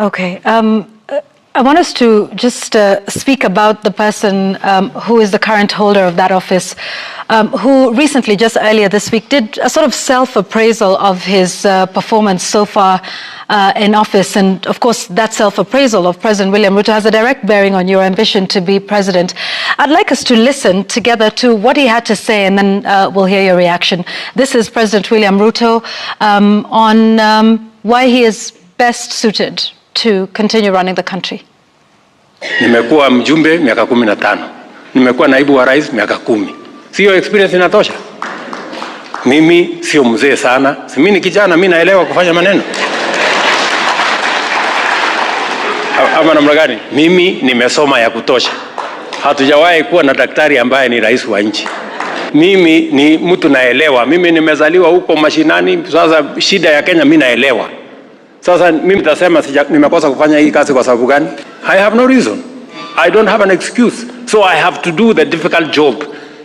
Okay. I want us to just speak about the person who is the current holder of that office, who recently, just earlier this week, did a sort of self-appraisal of his performance so far in office. And of course, that self-appraisal of President William Ruto has a direct bearing on your ambition to be president. I'd like us to listen together to what he had to say, and then we'll hear your reaction. This is President William Ruto on why he is best suited to continue running the country. Nimekuwa mjumbe miaka 15. Nimekuwa naibu wa rais miaka 10. Sio experience inatosha? Mimi sio mzee sana. Si mimi ni kijana, mimi naelewa kufanya maneno. Ama namna gani? Mimi nimesoma ya kutosha. Hatujawahi kuwa na daktari ambaye ni rais wa nchi. Mimi ni mtu naelewa. Mimi nimezaliwa huko mashinani. Sasa shida ya Kenya mimi naelewa. Sasa mimi nitasema nimekosa kufanya hii kazi kwa sababu gani? I have no reason. I don't have an excuse. So I have to do the difficult job.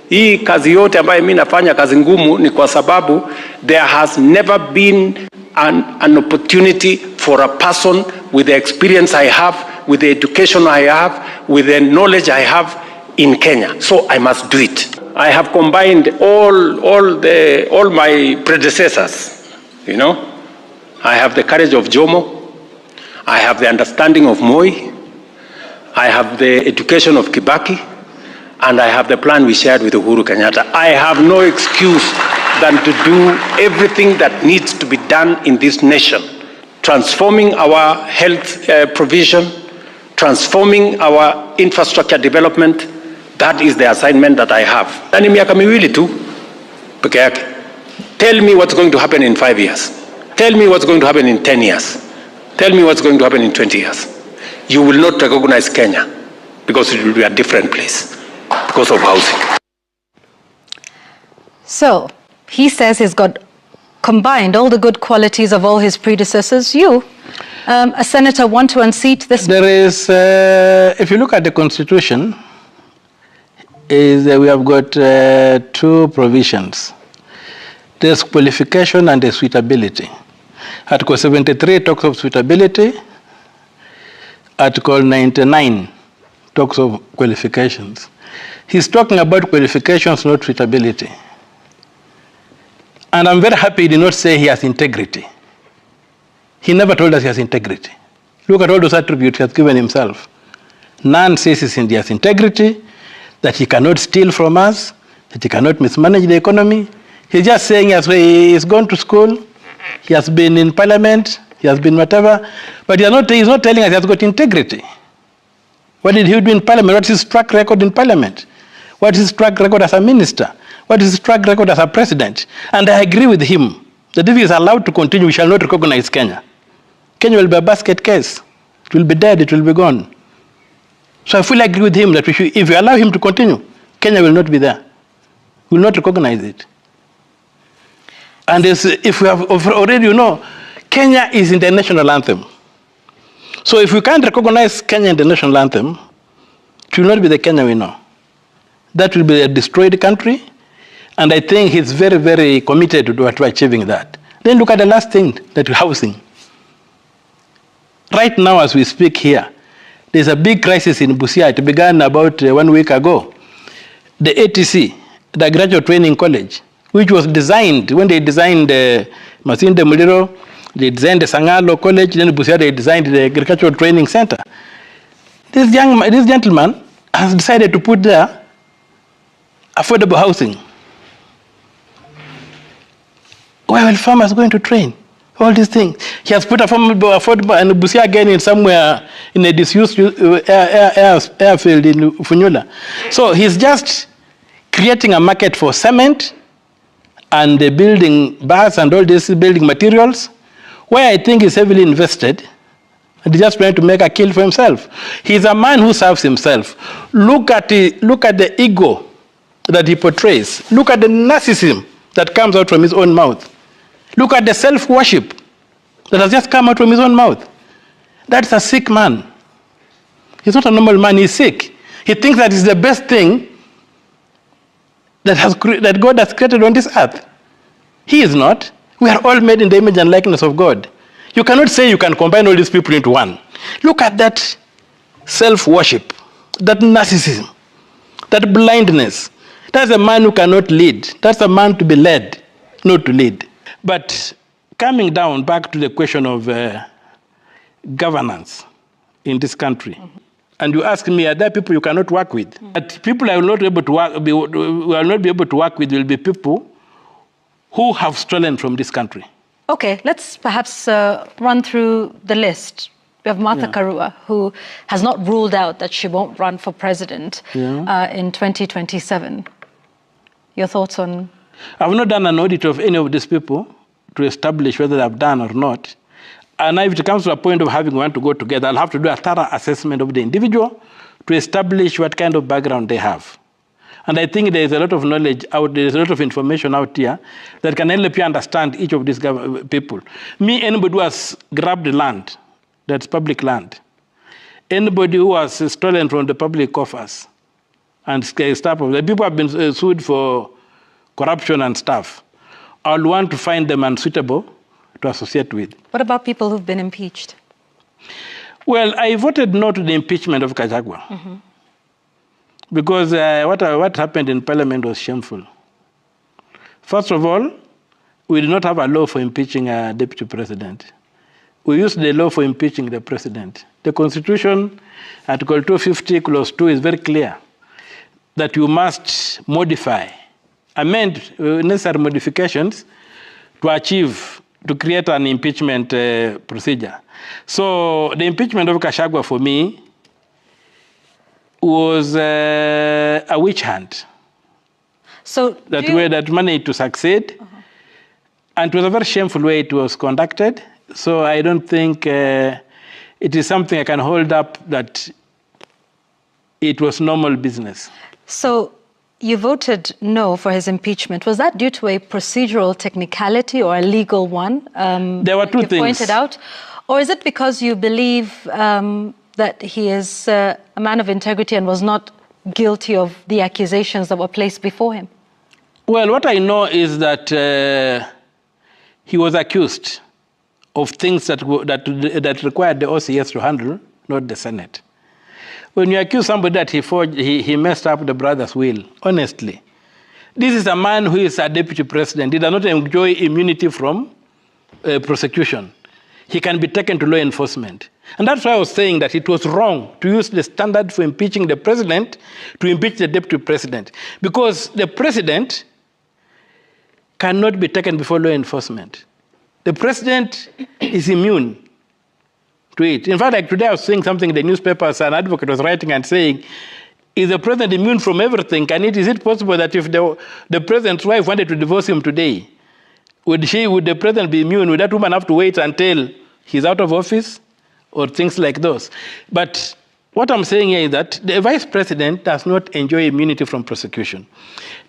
Hii kazi yote ambayo mimi nafanya, kazi ngumu, ni kwa sababu there has never been an opportunity for a person with the experience I have, with the education I have, with the knowledge I have in Kenya. So I must do it. I have combined all my predecessors, you know. I have the courage of Jomo, I have the understanding of Moi, I have the education of Kibaki, and I have the plan we shared with Uhuru Kenyatta. I have no excuse than to do everything that needs to be done in this nation. Transforming our health provision, transforming our infrastructure development, that is the assignment that I have. Nani miaka miwili tu peke yake. Tell me what's going to happen in 5 years. Tell me what's going to happen in 10 years. Tell me what's going to happen in 20 years. You will not recognize Kenya because it will be a different place because of housing. So, he says he's got combined all the good qualities of all his predecessors. You, a senator, want to unseat this? There is, if you look at the Constitution, we have got 2 provisions. There's qualification and there's suitability. Article 73 talks of suitability. Article 99 talks of qualifications. He's talking about qualifications, not suitability. And I'm very happy he did not say he has integrity. He never told us he has integrity. Look at all those attributes he has given himself. None says he has integrity, that he cannot steal from us, that he cannot mismanage the economy. He's just saying he's gone to school, he has been in parliament, he has been whatever, but he's not telling us he has got integrity. What did he do in parliament? What's his track record in parliament? What is his track record as a minister? What is his track record as a president? And I agree with him that if he is allowed to continue, we shall not recognize Kenya. Kenya will be a basket case. It will be dead, it will be gone. So I fully agree with him that if we allow him to continue, Kenya will not be there. We will not recognize it. And if we have already, Kenya is in the national anthem. So if we can't recognize Kenya in the national anthem, it will not be the Kenya we know. That will be a destroyed country, and I think he's very, very committed to achieving that. Then look at the last thing, that housing. Right now, as we speak here, there's a big crisis in Busia. It began about 1 week ago. The ATC, the Graduate Training College, which was designed, when they designed Masinde Muliro, they designed the Sangalo College, then Busia, they designed the Agricultural Training Center. This gentleman has decided to put there affordable housing. Where will farmers going to train? All these things. He has put affordable and Busia again in somewhere in a disused airfield in Funyula. So he's just creating a market for cement and the building bars and all these building materials, where I think he's heavily invested, and he's just trying to make a kill for himself. He's a man who serves himself. Look at the ego that he portrays. Look at the narcissism that comes out from his own mouth. Look at the self-worship that has just come out from his own mouth. That's a sick man. He's not a normal man, he's sick. He thinks that is the best thing that God has created on this earth. He is not. We are all made in the image and likeness of God. You cannot say you can combine all these people into one. Look at that self-worship, that narcissism, that blindness. That's a man who cannot lead. That's a man to be led, not to lead. But coming down back to the question of governance in this country, and you ask me, are there people you cannot work with? But people I will not be able to will not be able to work with will be people who have stolen from this country. Okay, let's perhaps run through the list. We have Martha Karua, who has not ruled out that she won't run for president in 2027. Your thoughts on? I've not done an audit of any of these people to establish whether they've done or not. And if it comes to a point of having one to go together, I'll have to do a thorough assessment of the individual to establish what kind of background they have. And I think there's a lot of knowledge out there, there's a lot of information out here that can help you understand each of these people. Me, anybody who has grabbed land, that's public land, anybody who has stolen from the public coffers and stuff, the people have been sued for corruption and stuff, I'll want to find them unsuitable to associate with. What about people who've been impeached? Well, I voted no to the impeachment of Gachagua. Because what happened in Parliament was shameful. First of all, we did not have a law for impeaching a deputy president. We used the law for impeaching the president. The Constitution, Article 250, Clause 2, is very clear that you must modify, amend necessary modifications to create an impeachment procedure. So the impeachment of Gachagua for me was a witch hunt. So that managed to succeed, and it was a very shameful way it was conducted. So I don't think it is something I can hold up that it was normal business. So you voted no for his impeachment. Was that due to a procedural technicality or a legal one? There were two things. Pointed out, or is it because you believe that he is a man of integrity and was not guilty of the accusations that were placed before him? Well, what I know is that he was accused of things that required the OCS to handle, not the Senate. When you accuse somebody that he messed up the brother's will, honestly, this is a man who is a deputy president. He does not enjoy immunity from prosecution. He can be taken to law enforcement. And that's why I was saying that it was wrong to use the standard for impeaching the president to impeach the deputy president. Because the president cannot be taken before law enforcement. The president is immune to it. In fact, like today I was seeing something in the newspapers, an advocate was writing and saying, is the president immune from everything? Is it possible that if the president's wife wanted to divorce him today, would the president be immune? Would that woman have to wait until he's out of office? Or things like those. But what I'm saying here is that the vice president does not enjoy immunity from prosecution.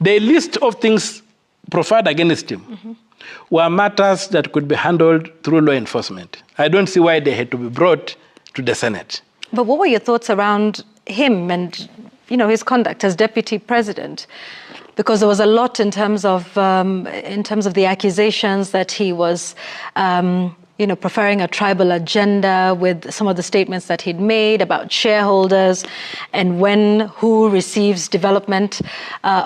The list of things proffered against him were matters that could be handled through law enforcement. I don't see why they had to be brought to the Senate. But what were your thoughts around him and his conduct as deputy president? Because there was a lot in terms of the accusations that he was preferring a tribal agenda with some of the statements that he'd made about shareholders and who receives development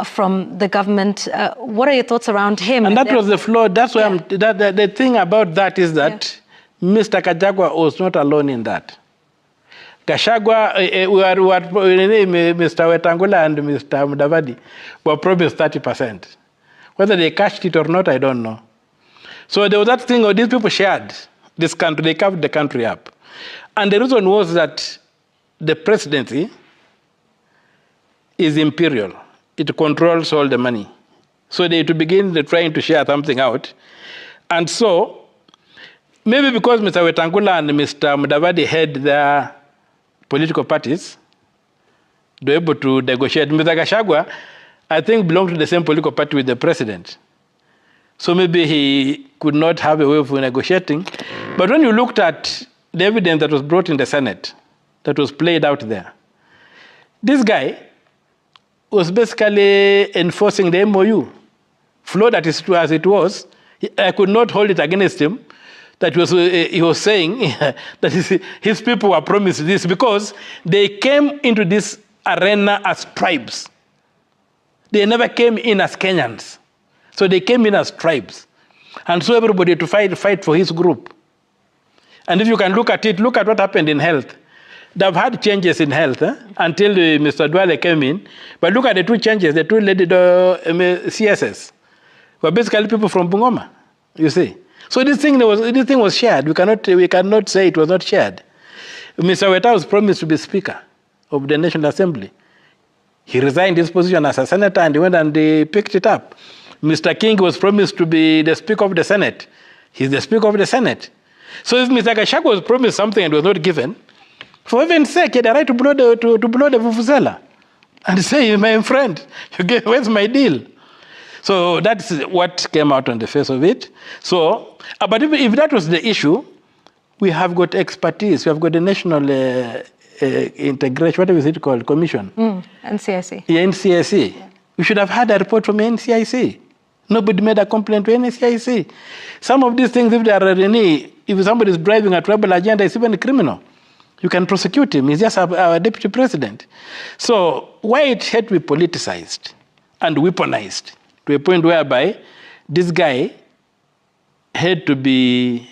from the government. What are your thoughts around him? And that was the flaw. That's why the thing about that is that Mr. Gachagua was not alone in that. Gachagua, Mr. Wetangula and Mr. Mudavadi were promised 30%. Whether they cashed it or not, I don't know. So there was that thing where these people shared this country, they carved the country up. And the reason was that the presidency is imperial. It controls all the money. So they to begin trying to share something out. And so, maybe because Mr. Wetangula and Mr. Mudavadi had their political parties, they were able to negotiate. Mr. Gachagua, I think, belonged to the same political party with the president. So maybe he could not have a way of negotiating. But when you looked at the evidence that was brought in the Senate, that was played out there, this guy was basically enforcing the MOU. Flawed as it was, I could not hold it against him that he was saying that his people were promised this because they came into this arena as tribes. They never came in as Kenyans. So they came in as tribes. And so everybody to fight for his group. And if you can look at it, look at what happened in health. They've had changes in health until Mr. Dwale came in. But look at the two changes, the two lady CSS were basically people from Bungoma, you see. So this thing was shared. We cannot say it was not shared. Mr. Weta was promised to be Speaker of the National Assembly. He resigned his position as a senator and he went and they picked it up. Mr. King was promised to be the Speaker of the Senate. He's the Speaker of the Senate. So if Mr. Gachagua was promised something and was not given, for heaven's sake, he had the right to blow the vuvuzela and say, my friend, where's my deal? So that's what came out on the face of it. So, but if that was the issue, we have got expertise. We have got the National Integration, whatever is it called, Commission. NCIC. Yeah, NCIC. Yeah. We should have had a report from NCIC. Nobody made a complaint to NCIC. Some of these things, if there are any, if somebody is driving a tribal agenda, it's even a criminal. You can prosecute him. He's just our deputy president. So why it had to be politicized and weaponized to a point whereby this guy had to be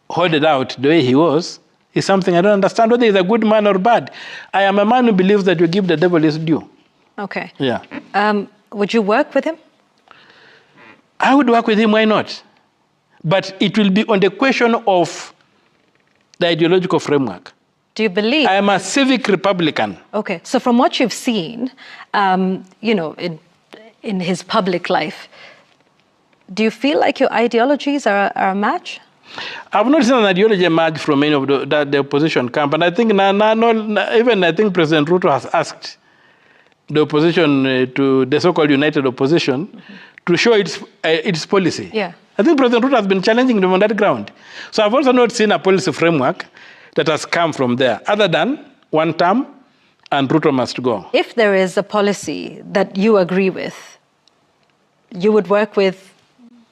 hoarded out the way he was is something I don't understand whether he's a good man or bad. I am a man who believes that you give the devil his due. Okay. Yeah. Would you work with him? I would work with him, why not? But it will be on the question of the ideological framework. Do you believe? I am a civic Republican. Okay. So from what you've seen, in his public life, do you feel like your ideologies are a match? I've not seen an ideology emerge from any of the opposition camp. And I think even I think President Ruto has asked the opposition, to the so-called united opposition, to show its policy. Yeah. I think President Ruto has been challenging them on that ground. So I've also not seen a policy framework that has come from there, other than one term and Ruto must go. If there is a policy that you agree with, you would work with,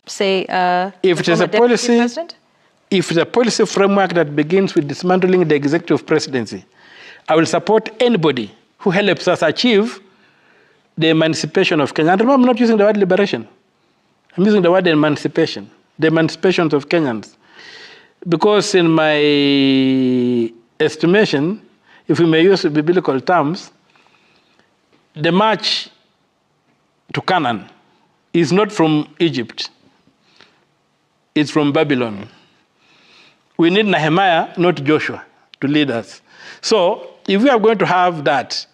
say, if it is a policy, president? If it's a policy framework that begins with dismantling the executive presidency, I will support anybody who helps us achieve the emancipation of Kenya. And remember, I'm not using the word liberation. I'm using the word emancipation, the emancipations of Kenyans. Because in my estimation, if we may use biblical terms, the march to Canaan is not from Egypt. It's from Babylon. We need Nehemiah, not Joshua, to lead us. So if we are going to have that,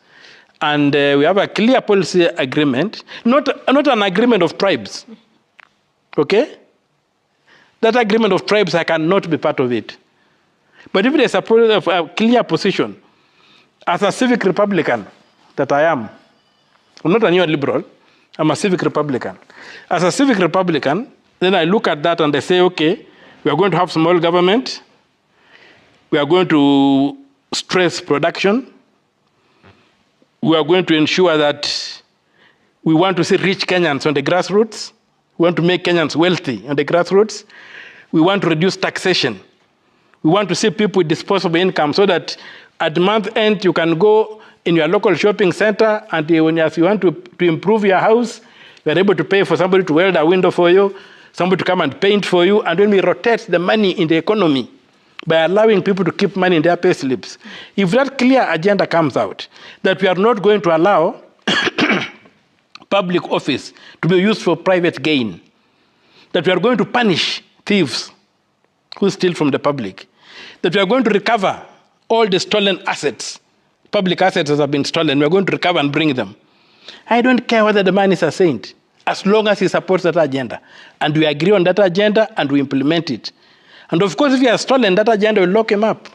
and we have a clear policy agreement, not an agreement of tribes, okay? That agreement of tribes, I cannot be part of it. But if there's a clear position, as a civic Republican that I am, I'm not a neoliberal, I'm a civic Republican. As a civic Republican, then I look at that and I say, okay, we are going to have small government, we are going to stress production, we are going to ensure that we want to see rich Kenyans on the grassroots, we want to make Kenyans wealthy on the grassroots, we want to reduce taxation, we want to see people with disposable income so that at month end you can go in your local shopping center and if you want to improve your house, you are able to pay for somebody to weld a window for you, somebody to come and paint for you, and then we rotate the money in the economy by allowing people to keep money in their pay slips. If that clear agenda comes out, that we are not going to allow public office to be used for private gain, that we are going to punish thieves who steal from the public, that we are going to recover all the stolen assets, public assets that have been stolen, we are going to recover and bring them. I don't care whether the man is a saint, as long as he supports that agenda. And we agree on that agenda and we implement it. And of course, if he has stolen that agenda, we'll lock him up.